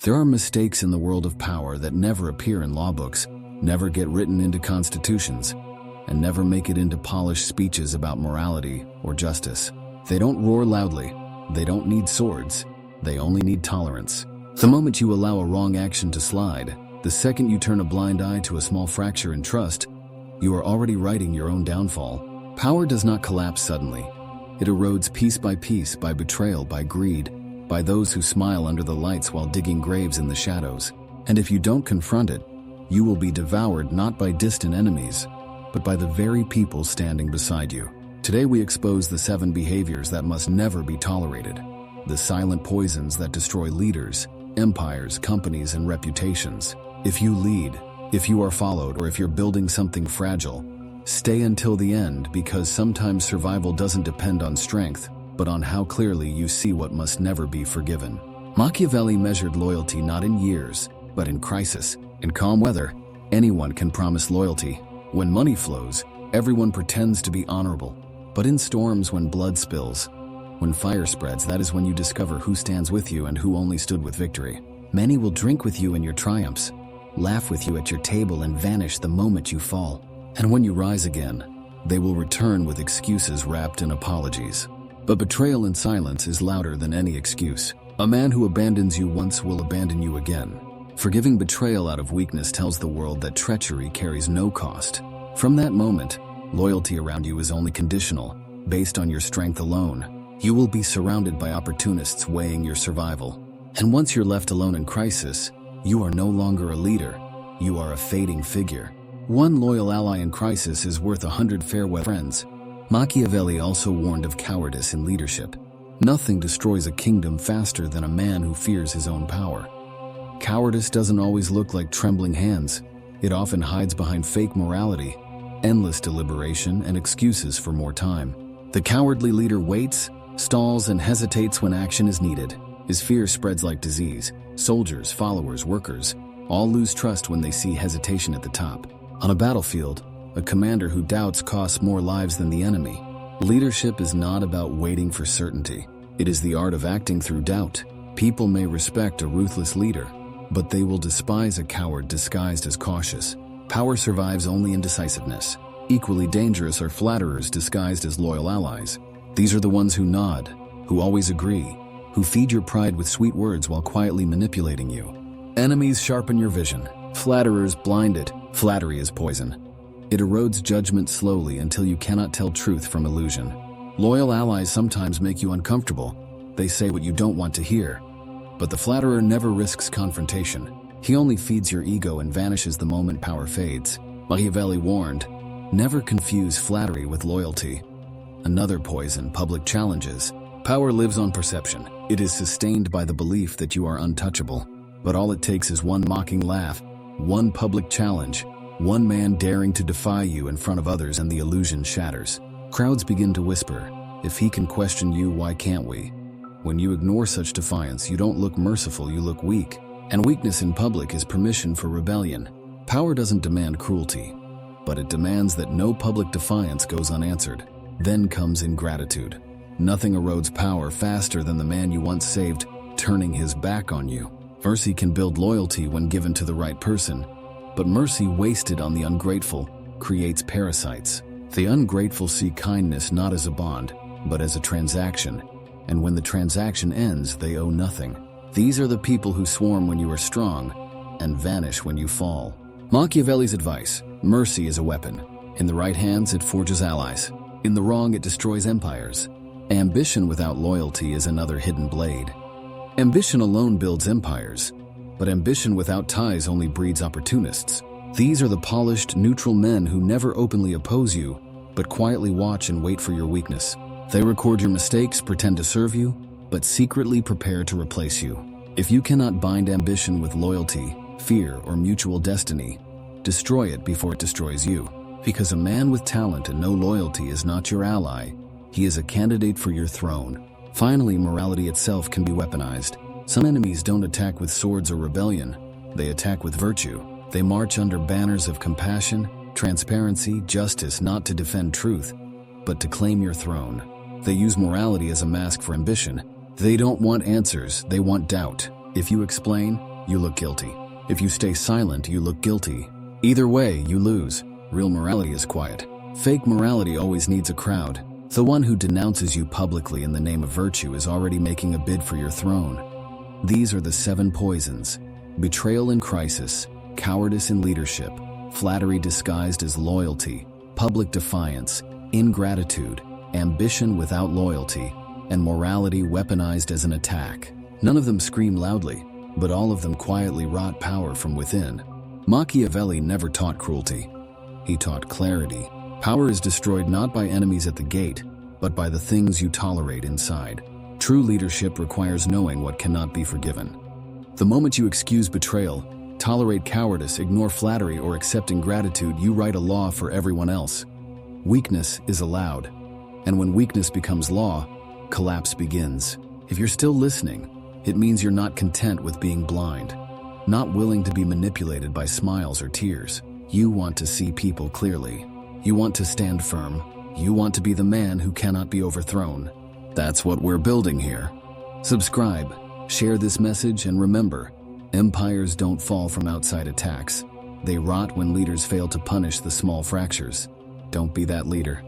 There are mistakes in the world of power that never appear in law books, never get written into constitutions, and never make it into polished speeches about morality or justice. They don't roar loudly. They don't need swords. They only need tolerance. The moment you allow a wrong action to slide, the second you turn a blind eye to a small fracture in trust, you are already writing your own downfall. Power does not collapse suddenly. It erodes piece, by betrayal, by greed, by those who smile under the lights while digging graves in the shadows. And if you don't confront it, you will be devoured not by distant enemies, but by the very people standing beside you. Today we expose the 7 behaviors that must never be tolerated. The silent poisons that destroy leaders, empires, companies, and reputations. If you lead, if you are followed, or if you're building something fragile, stay until the end, because sometimes survival doesn't depend on strength, but on how clearly you see what must never be forgiven. Machiavelli measured loyalty not in years, but in crisis. In calm weather, anyone can promise loyalty. When money flows, everyone pretends to be honorable. But in storms, when blood spills, when fire spreads, that is when you discover who stands with you and who only stood with victory. Many will drink with you in your triumphs, laugh with you at your table, and vanish the moment you fall. And when you rise again, they will return with excuses wrapped in apologies. But betrayal in silence is louder than any excuse. A man who abandons you once will abandon you again. Forgiving betrayal out of weakness tells the world that treachery carries no cost. From that moment, loyalty around you is only conditional, based on your strength alone. You will be surrounded by opportunists weighing your survival. And once you're left alone in crisis, you are no longer a leader. You are a fading figure. One loyal ally in crisis is worth 100 fair-weather friends. Machiavelli also warned of cowardice in leadership. Nothing destroys a kingdom faster than a man who fears his own power. Cowardice doesn't always look like trembling hands. It often hides behind fake morality, endless deliberation, and excuses for more time. The cowardly leader waits, stalls, and hesitates when action is needed. His fear spreads like disease. Soldiers, followers, workers, all lose trust when they see hesitation at the top. On a battlefield, a commander who doubts costs more lives than the enemy. Leadership is not about waiting for certainty. It is the art of acting through doubt. People may respect a ruthless leader, but they will despise a coward disguised as cautious. Power survives only in decisiveness. Equally dangerous are flatterers disguised as loyal allies. These are the ones who nod, who always agree, who feed your pride with sweet words while quietly manipulating you. Enemies sharpen your vision. Flatterers blind it. Flattery is poison. It erodes judgment slowly until you cannot tell truth from illusion. Loyal allies sometimes make you uncomfortable. They say what you don't want to hear. But the flatterer never risks confrontation. He only feeds your ego and vanishes the moment power fades. Machiavelli warned, never confuse flattery with loyalty. Another poison, public challenges. Power lives on perception. It is sustained by the belief that you are untouchable. But all it takes is one mocking laugh, one public challenge, one man daring to defy you in front of others, and the illusion shatters. Crowds begin to whisper, if he can question you, why can't we? When you ignore such defiance, you don't look merciful, you look weak. And weakness in public is permission for rebellion. Power doesn't demand cruelty, but it demands that no public defiance goes unanswered. Then comes ingratitude. Nothing erodes power faster than the man you once saved turning his back on you. Mercy can build loyalty when given to the right person, but mercy wasted on the ungrateful creates parasites. The ungrateful see kindness not as a bond, but as a transaction, and when the transaction ends, they owe nothing. These are the people who swarm when you are strong and vanish when you fall. Machiavelli's advice: mercy is a weapon. In the right hands, it forges allies. In the wrong, it destroys empires. Ambition without loyalty is another hidden blade. Ambition alone builds empires, but ambition without ties only breeds opportunists. These are the polished, neutral men who never openly oppose you, but quietly watch and wait for your weakness. They record your mistakes, pretend to serve you, but secretly prepare to replace you. If you cannot bind ambition with loyalty, fear, or mutual destiny, destroy it before it destroys you. Because a man with talent and no loyalty is not your ally, he is a candidate for your throne. Finally, morality itself can be weaponized. Some enemies don't attack with swords or rebellion. They attack with virtue. They march under banners of compassion, transparency, justice, not to defend truth, but to claim your throne. They use morality as a mask for ambition. They don't want answers, they want doubt. If you explain, you look guilty. If you stay silent, you look guilty. Either way, you lose. Real morality is quiet. Fake morality always needs a crowd. The one who denounces you publicly in the name of virtue is already making a bid for your throne. These are the 7 poisons: betrayal in crisis, cowardice in leadership, flattery disguised as loyalty, public defiance, ingratitude, ambition without loyalty, and morality weaponized as an attack. None of them scream loudly, but all of them quietly rot power from within. Machiavelli never taught cruelty. He taught clarity. Power is destroyed not by enemies at the gate, but by the things you tolerate inside. True leadership requires knowing what cannot be forgiven. The moment you excuse betrayal, tolerate cowardice, ignore flattery, or accept ingratitude, you write a law for everyone else. Weakness is allowed, and when weakness becomes law, collapse begins. If you're still listening, it means you're not content with being blind, not willing to be manipulated by smiles or tears. You want to see people clearly. You want to stand firm. You want to be the man who cannot be overthrown. That's what we're building here. Subscribe, share this message, and remember, empires don't fall from outside attacks. They rot when leaders fail to punish the small fractures. Don't be that leader.